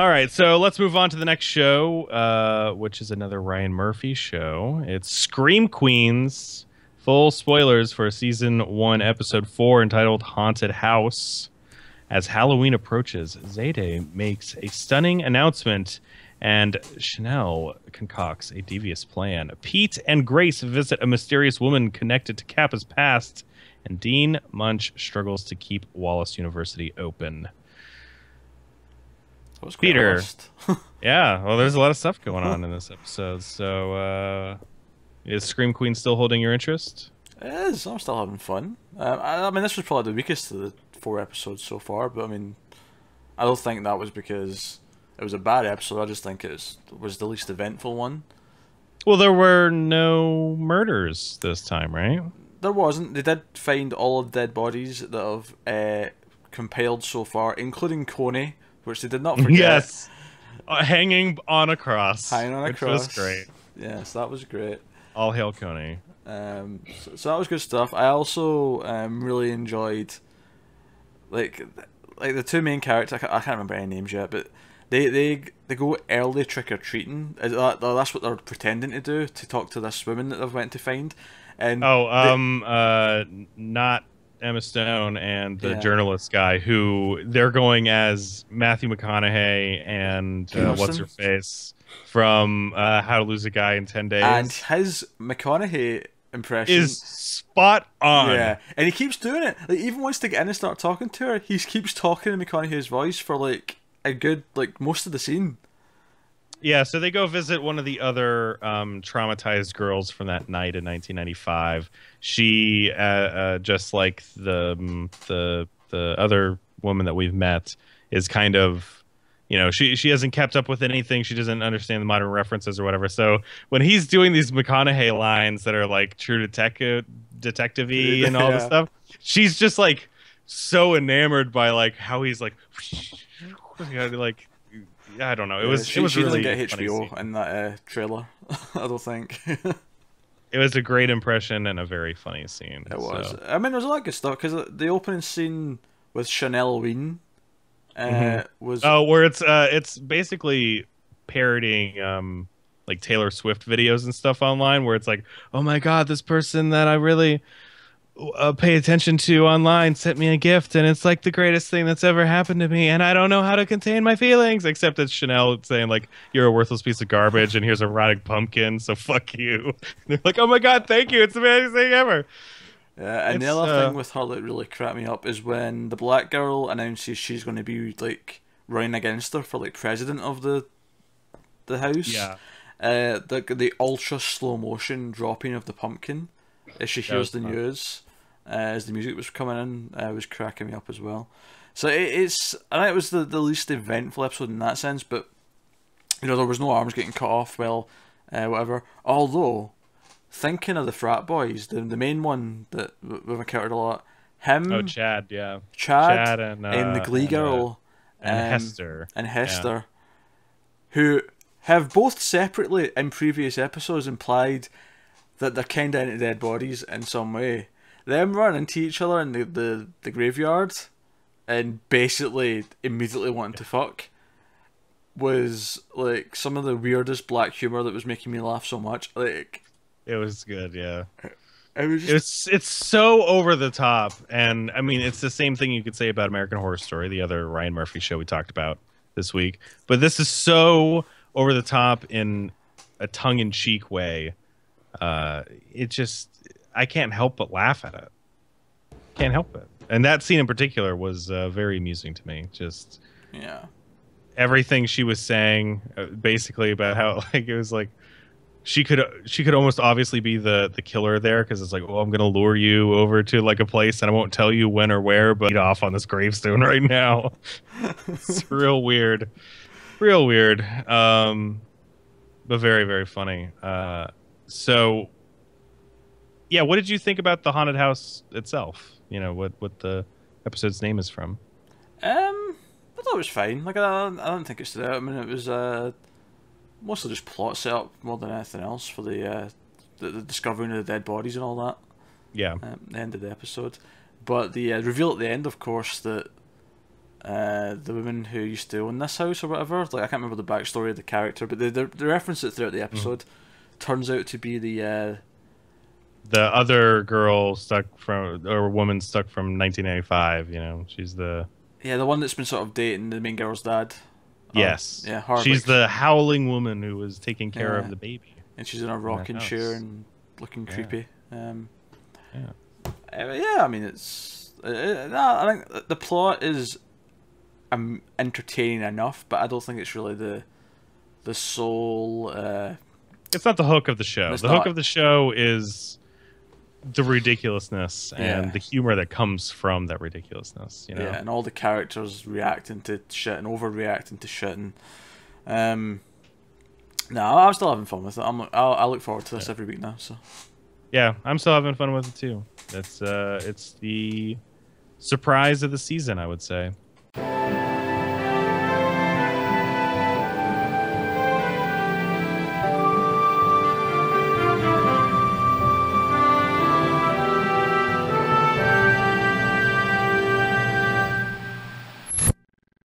All right, so let's move on to the next show, which is another Ryan Murphy show. It's Scream Queens. Full spoilers for season 1, episode 4, entitled Haunted House. As Halloween approaches, Zayde makes a stunning announcement, and Chanel concocts a devious plan. Pete and Grace visit a mysterious woman connected to Kappa's past, and Dean Munch struggles to keep Wallace University open. That was quite a Peter. list. Yeah, well, there's a lot of stuff going on in this episode. So, is Scream Queen still holding your interest? It is. I'm still having fun. I mean, this was probably the weakest of the 4 episodes so far, but I mean, I don't think that was because it was a bad episode. I just think was the least eventful one. Well, there were no murders this time, right? There wasn't. They did find all of the dead bodies that have compiled so far, including Coney, which they did not forget. Yes, hanging on a cross, Hanging on a which cross. was great. Yes, that was great. All hail Coney. So that was good stuff. I also really enjoyed like the two main characters. I can't remember any names yet, but they go early trick or treating. That's what they're pretending to do, to talk to this woman that they've went to find. And not Emma Stone and the Yeah. journalist guy, who they're going as Matthew McConaughey and what's her face from How to Lose a Guy in 10 Days. and his McConaughey impression Is spot on. Yeah, and he keeps doing it. Like, even once they get in and start talking to her, he keeps talking in McConaughey's voice for like a good most of the scene. Yeah, so they go visit one of the other traumatized girls from that night in 1995. She, just like the other woman that we've met, is kind of, she hasn't kept up with anything. She doesn't understand the modern references or whatever. So when he's doing these McConaughey lines that are like true detective-y and all this stuff, she's just like so enamored by like how he's like, like. I don't know. It was She really didn't get funny HBO scene. in that trailer. I don't think It was a great impression and a very funny scene. it was. So. I mean, there's a lot of good stuff because the opening scene with Chanel Ween was Where it's basically parodying like Taylor Swift videos and stuff online, where it's like, oh my god, this person that I really pay attention to online sent me a gift, and it's like the greatest thing that's ever happened to me, and I don't know how to contain my feelings, except it's Chanel saying like, you're a worthless piece of garbage and here's a rotting pumpkin, so fuck you. And they're like, oh my god, thank you, it's the best thing ever. and the It's, other thing with her that really cracked me up is when the black girl announces she's going to be like running against her for like president of the house. Yeah. The ultra slow motion dropping of the pumpkin as she hears the fun. news, as the music was coming in, was cracking me up as well. So it's, I think it was the least eventful episode in that sense, but there was no arms getting cut off. Well, whatever. Although, thinking of the frat boys, the main one that we've encountered a lot, him, Oh, Chad, yeah. Chad, and the Glee girl, and Hester. and Hester, who have both separately in previous episodes implied that they're kind of into dead bodies in some way. Them running into each other in the graveyard and basically immediately wanting to fuck was like some of the weirdest black humor that was making me laugh so much. Like, It was good, yeah. it was just, It's so over the top, and I mean, it's the same thing you could say about American Horror Story, the other Ryan Murphy show we talked about this week. But this is so over the top in a tongue-in-cheek way. It just, I can't help but laugh at it. Can't help it. And that scene in particular was very amusing to me. Just yeah. everything she was saying, basically about how like it was like she could almost obviously be the killer there, because it's like, well, I'm gonna lure you over to like a place and I won't tell you when or where, but get off on this gravestone right now. It's real weird, but very, very funny. So yeah, what did you think about the haunted house itself? What the episode's name is from. I thought it was fine. Like, I don't think it stood out. I mean, it was mostly just plot setup more than anything else for the discovering of the dead bodies and all that. Yeah. The end of the episode, but the reveal at the end, of course, that the woman who used to own this house or whatever. Like, I can't remember the backstory of the character, but they reference it throughout the episode. Turns out to be the other girl woman stuck from 1985. You know, she's the one that's been sort of dating the main girl's dad. Yes. Yeah, her, she's the howling woman who was taking care of the baby. And she's in a rocking chair and looking creepy. Yeah. I mean, it's... I think the plot is entertaining enough, but I don't think it's really the sole... It's not the hook of the show. The hook of the show is the ridiculousness and the humor that comes from that ridiculousness. You know? Yeah, and all the characters reacting to shit and overreacting to shit. And, no, I'm still having fun with it. I look forward to this every week now. So. Yeah, I'm still having fun with it too. It's the surprise of the season, I would say.